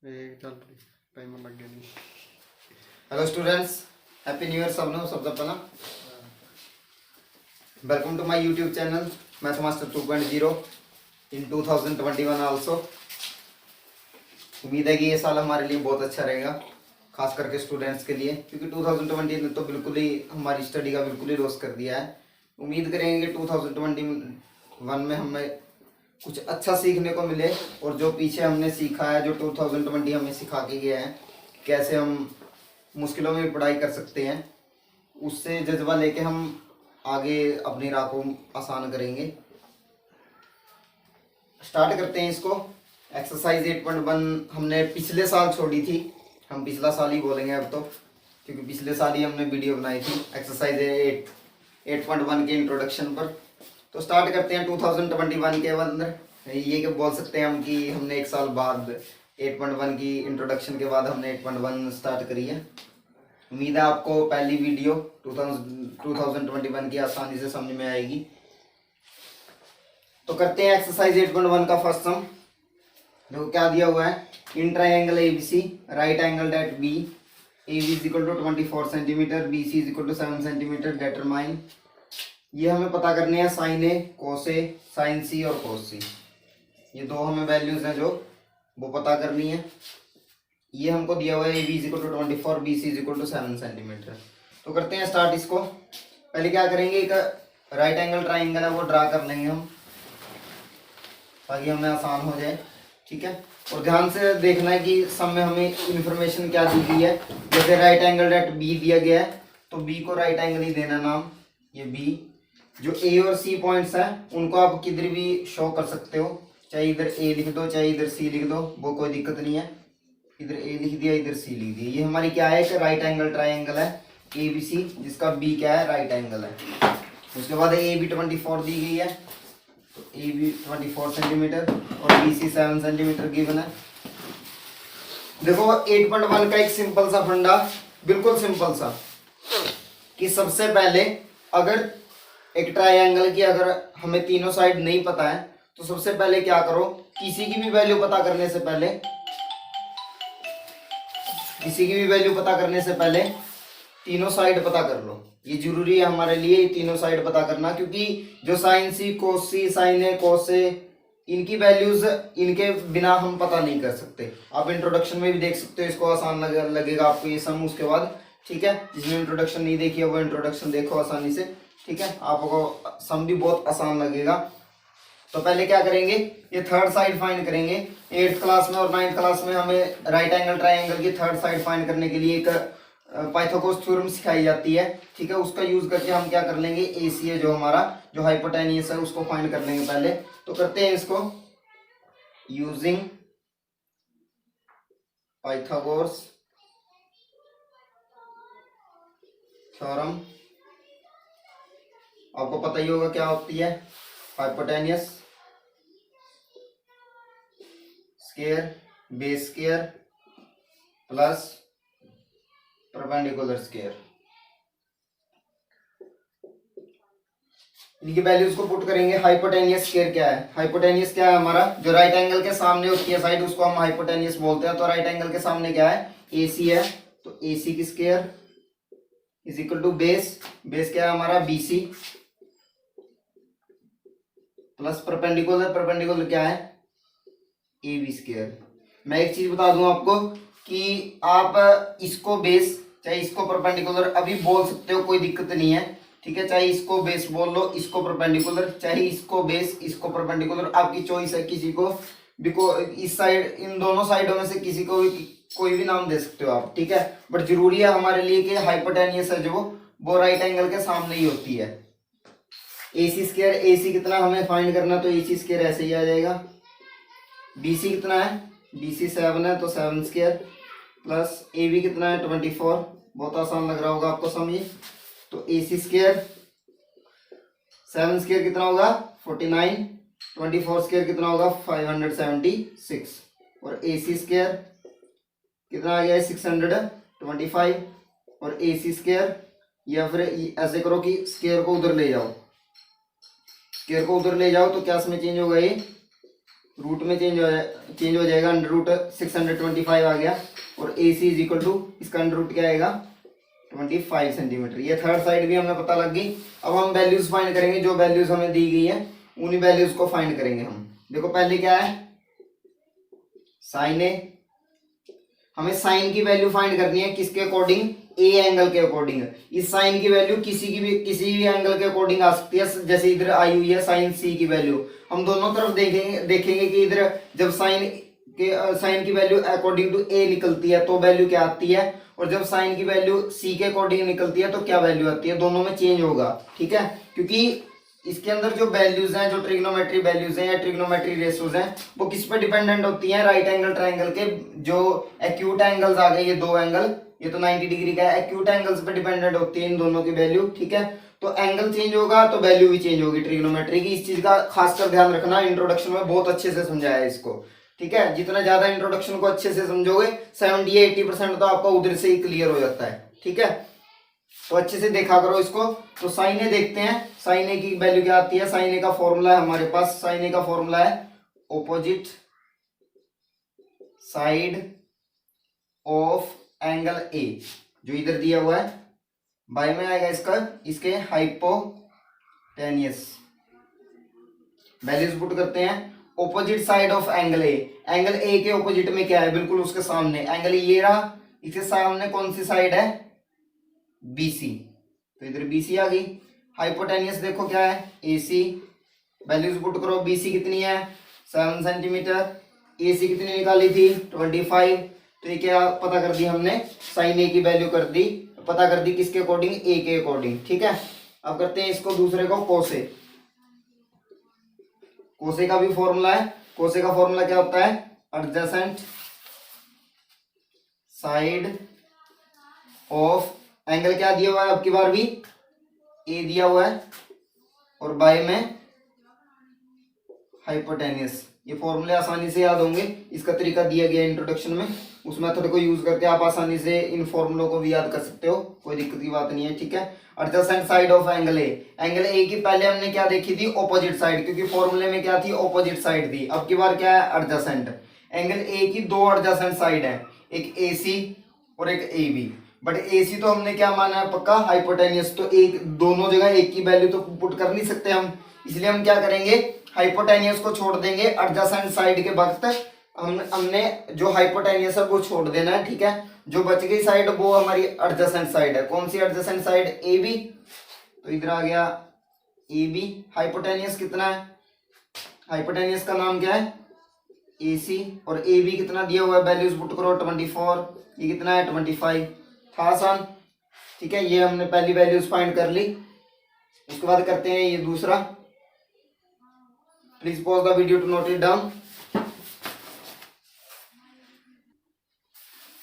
चल टाइमर लग गया नहीं। Hello students, happy new year सबसे पहला welcome to my YouTube channel Math Master 2.0 in 2021 also. उम्मीद है कि ये साल हमारे लिए बहुत अच्छा रहेगा, खास करके स्टूडेंट्स के लिए, क्योंकि 2020 ने तो बिल्कुल ही हमारी स्टडी का बिल्कुल ही लॉस कर दिया है। उम्मीद करेंगे कि 2021 में हमें कुछ अच्छा सीखने को मिले और जो पीछे हमने सीखा है, जो 2020 हमें सिखा के गया है, कैसे हम मुश्किलों में पढ़ाई कर सकते हैं, उससे जज्बा लेके हम आगे अपनी राह को आसान करेंगे। स्टार्ट करते हैं इसको। एक्सरसाइज 8.1 हमने पिछले साल छोड़ी थी, हम पिछला साल ही बोलेंगे अब तो, क्योंकि पिछले साल ही हमने वीडियो बनाई थी एक्सरसाइज 8.1 के इंट्रोडक्शन पर। तो स्टार्ट करते हैं 2021 के अंदर। ये कि बोल सकते हैं हम कि हमने एक साल बाद 8.1 की इंट्रोडक्शन के बाद हमने 8.1 स्टार्ट करी है। उम्मीद है आपको पहली वीडियो 2021 की आसानी से समझ में आएगी। तो करते हैं एक्सरसाइज 8.1 का फर्स्ट सम। देखो क्या दिया हुआ है, in triangle ABC right angle at B, AB is equal to 24 centimetre, BC is equal to 7 centimetre, determine. ये हमें पता करनी है साइन ए, कोस ए, साइन सी और कोस सी। ये दो हमें वैल्यूज हैं जो वो पता करनी है। ये हमको दिया हुआ है AB is equal to 24, BC is equal to 7 centimetre. तो करते हैं स्टार्ट इसको। पहले क्या करेंगे, एक राइट एंगल ट्राइंगल है वो ड्रा कर लेंगे हम, ताकि हमें आसान हो जाए। ठीक है, और ध्यान से देखना है कि सब में हमें इंफॉर्मेशन क्या दी गई है। जैसे राइट एंगल एट बी दिया गया है तो बी को राइट एंगल ही देना नाम, ये बी। जो ए और सी पॉइंट्स हैं उनको आप किधर भी शो कर सकते हो, चाहे इधर ए लिख दो चाहे इधर सी लिख दो, वो कोई दिक्कत नहीं है। इधर ए लिख दिया इधर सी लिख दिया। ये हमारी क्या है, एक राइट एंगल ट्राइंगल है ABC, जिसका बी क्या है, राइट एंगल है। उसके बाद ए बी 24 दी गई है, तो ए बी 24 सेंटीमीटर और BC 7 सेंटीमीटर गिवन है। देखो 8.1 का एक सिंपल सा फंडा, बिल्कुल सिंपल सा, कि सबसे पहले अगर एक ट्राइंगल की अगर हमें तीनों साइड नहीं पता है तो सबसे पहले क्या करो, किसी की भी वैल्यू पता करने से पहले, किसी की भी वैल्यू पता करने से पहले तीनों साइड पता कर लो। ये जरूरी है हमारे लिए, ये तीनों साइड पता करना, क्योंकि जो साइन सी, कोस सी, साइन ए, कोस ए, इनकी वैल्यूज इनके बिना हम पता नहीं कर सकते। आप इंट्रोडक्शन में भी देख सकते हो, इसको आसान लगेगा आपको ये सम उसके बाद। ठीक है, जिसने इंट्रोडक्शन नहीं देखी है वो इंट्रोडक्शन देखो आसानी से। ठीक है, आपको सम भी बहुत आसान लगेगा। तो पहले क्या करेंगे, ये थर्ड साइड फाइंड करेंगे। 8th क्लास में और 9th क्लास में हमें राइट एंगल ट्राइंगल की थर्ड साइड फाइंड करने के लिए एक पाइथागोरस थ्योरम सिखाई जाती है। ठीक है, उसका यूज करके हम क्या कर लेंगे, AC है जो हमारा, जो हाइपोटेनियस है, उसको फाइंड कर लेंगे पहले। तो करते हैं इसको यूजिंग पाइथागोरस थ्योरम। आपको पता ही होगा क्या होती है, hypotenuse square base square plus perpendicular square. इनकी वैल्यूज को पुट करेंगे। हाइपोटेनियस स्क्वायर क्या है, हाइपोटेनियस क्या है हमारा, जो राइट एंगल के सामने होती है साइड, उसको हम हाइपोटेनियस बोलते हैं। तो राइट एंगल के सामने क्या है, AC है, तो AC की square is equal to base, base क्या है हमारा BC, प्लस परपेंडिकुलर, परपेंडिकुलर क्या है AB स्क्वायर। मैं एक चीज बता दूं आपको कि आप इसको बेस चाहे इसको परपेंडिकुलर अभी बोल सकते हो, कोई दिक्कत नहीं है। ठीक है, चाहे इसको बेस बोल लो, इसको परपेंडिकुलर, चाहे इसको बेस इसको परपेंडिकुलर, आपकी चॉइस है। किसी को भी को इस साइड, इन दोनों साइडों में से किसी को भी कोई भी नाम दे सकते हो आप। ठीक है, बट जरूरी है हमारे लिए कि हाइपोटेनियस है जो वो राइट एंगल के सामने ही होती है। AC स्क्वायर, AC कितना हमें फाइंड करना, तो AC स्क्वायर ऐसे ही आ जाएगा। BC कितना है, BC 7 है, तो 7 स्क्वायर प्लस AB कितना है 24, बहुत आसान लग रहा होगा आपको समझिए। तो AC स्क्वायर 7 स्क्वायर कितना होगा 49, 24 स्क्वायर कितना होगा 576, और AC स्क्वायर कितना आ गया 625, और AC स्क्वायर, या फिर ऐसे करो कि स्क्वायर को उधर ले जाओ, स्क्वायर को उधर ले जाओ तो क्या इसमें चेंज होगा, ये रूट में चेंज हो जाएगा, अंडर रूट 625 आ गया, और AC इज इक्वल टू इसका अंडर रूट क्या आएगा 25 सेंटीमीटर। ये थर्ड साइड भी हमें पता लग गई। अब हम वैल्यूज फाइंड करेंगे, जो वैल्यूज हमें दी गई है उन्हीं वैल्यूज को फाइंड करेंगे हम। देखो पहले क्या है साइन ए, हमें साइन की वैल्यू फाइंड करनी है किसके अकॉर्डिंग, ए एंगल के अकॉर्डिंग। इस साइन की वैल्यू किसी भी एंगल के अकॉर्डिंग आ सकती है, जैसे इधर आई हुई है साइन सी की वैल्यू। हम दोनों तरफ देखेंगे कि इधर जब साइन की वैल्यू अकॉर्डिंग टू ए निकलती है तो वैल्यू क्या आती है, और जब साइन की वैल्यू सी के अकॉर्डिंग निकलती है तो क्या वैल्यू आती है, दोनों में चेंज होगा। ठीक है, क्योंकि इसके अंदर जो वैल्यूज हैं, जो ट्रिग्नोमेट्री वैल्यूज हैं या ट्रिग्नोमेट्री रेशियोज हैं, वो किस पे डिपेंडेंट होती हैं, राइट एंगल ट्रायंगल के जो एक्यूट एंगल्स आ गए, ये दो एंगल, ये तो 90 डिग्री का है, एक्यूट एंगल्स पे डिपेंडेंट होती है इन दोनों की वैल्यू। ठीक है, तो एंगल चेंज होगा तो वैल्यू भी चेंज होगी ट्रिग्नोमेट्री की। इस चीज का खासकर ध्यान रखना, इंट्रोडक्शन में बहुत अच्छे से समझाया है इसको। ठीक है, जितना ज्यादा इंट्रोडक्शन को अच्छे से समझोगे 70-80% तो आपका उधर से ही क्लियर हो जाता है। ठीक है, तो अच्छे से देखा करो इसको। तो साइन ए देखते हैं, साइन ए की वैल्यू क्या आती है। साइन ए का फॉर्मूला है हमारे पास, साइन ए का फॉर्मूला है opposite side of angle A, जो इधर दिया हुआ है, बाय में आएगा इसके हाइपोटेनियस। वैल्यूज पुट करते हैं, opposite side of angle A, angle A के ऑपोजिट में क्या है, बिल्कुल उसके सामने एंगल ये रहा, इसके सामने कौन सी साइड है, BC, तो इधर BC आ गई। हाइपोटेनियस देखो क्या है, AC, वैल्यूज पुट करो, BC कितनी है 7 सेंटीमीटर, AC कितनी निकाली थी 25, तो ये क्या पता कर दी हमने, साइन ए की वैल्यू पता कर दी किसके अकॉर्डिंग, ए के अकॉर्डिंग। ठीक है, अब करते हैं इसको दूसरे को, कोसे। कोसे का भी फॉर्मूला है, कोसे का फॉर्मूला क्या होता है, एडजेसेंट साइड ऑफ एंगल, क्या दिया हुआ है अब की बार भी, ए दिया हुआ है, और बाय में हाइपोटेनियस। ये फॉर्मूले आसानी से याद होंगे, इसका तरीका दिया गया इंट्रोडक्शन में, उस मेथड को यूज करके आप आसानी से इन फॉर्मूलों को भी याद कर सकते हो, कोई दिक्कत की बात नहीं है। ठीक है, adjacent side of angle A, angle A की पहले हमने क्या देखी थी, ऑपोजिट साइड, क्योंकि फॉर्मूले में क्या थी, ऑपोजिट साइड थी। अब की बार क्या है, एडजेसेंट। एंगल ए की दो एडजेसेंट साइड है, एक AC और एक AB, बट AC तो हमने क्या माना है पक्का हाइपोटेनियस, तो एक दोनों जगह एक की वैल्यू तो पुट कर नहीं सकते हम, इसलिए हम क्या करेंगे, हाइपोटेनियस को छोड़ देंगे, एडजेसेंट साइड के वक्त हमने जो हाइपोटेनियस है वो छोड़ देना है। ठीक है, जो बच गई साइड वो हमारी एडजेसेंट साइड है, कौन सी एडजेसेंट साइड, AB, तो इधर आ गया AB। हाइपोटेनियस कितना है, हाइपोटेनियस का नाम क्या है, AC, और AB कितना दिया हुआ है, वैल्यूज पुट करो 24, ये कितना है 25, था आसान। ठीक है, ये हमने पहली वैल्यूज फाइंड कर ली। उसके बाद करते हैं ये दूसरा, please pause the video to note it down.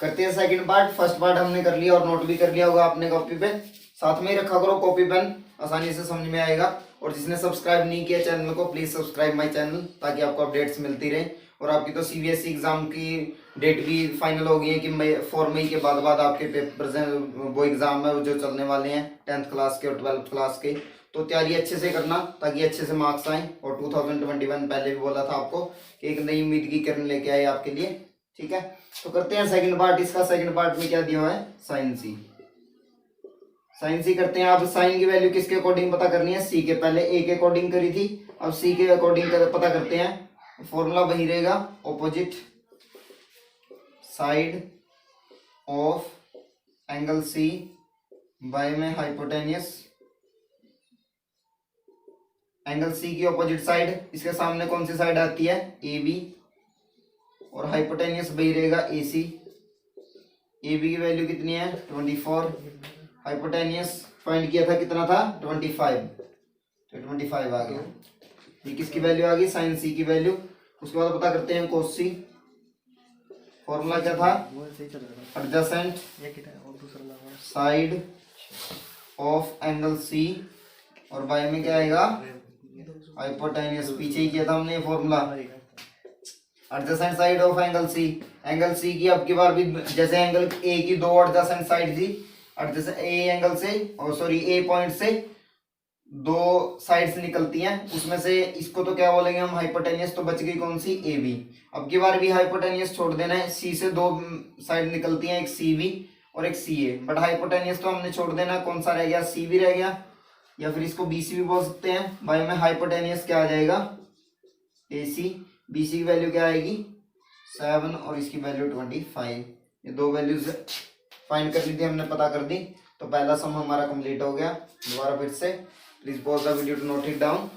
करते हैं सेकंड पार्ट, फर्स्ट पार्ट हमने कर लिया और नोट भी कर लिया होगा आपने कॉपी पे, साथ में ही रखा करो कॉपी पेन, आसानी से समझ में आएगा। और जिसने सब्सक्राइब नहीं किया चैनल को, प्लीज सब्सक्राइब माय चैनल, ताकि आपको अपडेट्स मिलती रहे। और आपकी तो CBSE एग्जाम की डेट भी फाइनल हो गई है कि 4 मई के बाद आपके पेपर्स हैं, वो एग्जाम है वो जो चलने वाले हैं 10th क्लास के और 12th क्लास के, तो तैयारी अच्छे से करना ताकि अच्छे से मार्क्स आए। और 2021 पहले भी बोला था आपको कि एक नई उम्मीद की किरण लेके आए आपके लिए। ठीक है, तो करते हैं सेकंड पार्ट। इसका सेकंड पार्ट में क्या दिया हुआ है, साइन सी। साइन सी करते हैं। अब साइन की वैल्यू किसके अकॉर्डिंग पता करनी है, सी के, पहले ए के अकॉर्डिंग करी थी, अब सी के अकॉर्डिंग पता करते हैं। फॉर्मूला वही रहेगा, opposite side of angle C by में हाइपोटेनियस। एंगल सी की ऑपोजिट साइड, इसके सामने कौन सी साइड आती है, ए बी, और हाइपोटेनियस वही रहेगा ए सी। ए बी की वैल्यू कितनी है 24, हाइपोटेनियस फाइंड किया था कितना था 25, तो 25 आ गया। ये किसकी वैल्यू आ गई, साइन सी की वैल्यू। उसके बाद पता करते हैं कोस सी। फॉर्मूला क्या था, adjacent side of angle C, और बाय में क्या आएगा हाइपोटेनियस, पीछे ही किया था हमने formula. Adjacent side of angle C, angle C की अब की बार भी जैसे एंगल ए की दो एडजेसेंट साइड थी, एडजेसेंट ए एंगल से, और सॉरी ए पॉइंट से दो साइड्स निकलती हैं, उसमें से इसको तो क्या बोलेंगे हम, हाइपोटेनियस, तो बच गई कौन सी, ए बी। अब की बार भी हाइपोटेनियस छोड़ देना है, सी से दो साइड निकलती हैं, एक सी बी और एक सी ए, बट हाइपोटेनियस तो हमने छोड़ देना, कौन सा रह गया, सी बी रह गया, या फिर इसको बी सी भी बोल सकते हैं भाई। में हाइपोटेनियस क्या आ जाएगा, ए सी, बी सी की वैल्यू क्या आएगी 7 और इसकी वैल्यू 25। ये दो वैल्यूज फाइंड कर ली थी हमने, पता कर दी, तो पहला सम हमारा कंप्लीट हो गया। दोबारा फिर से, please pause the video to note it down.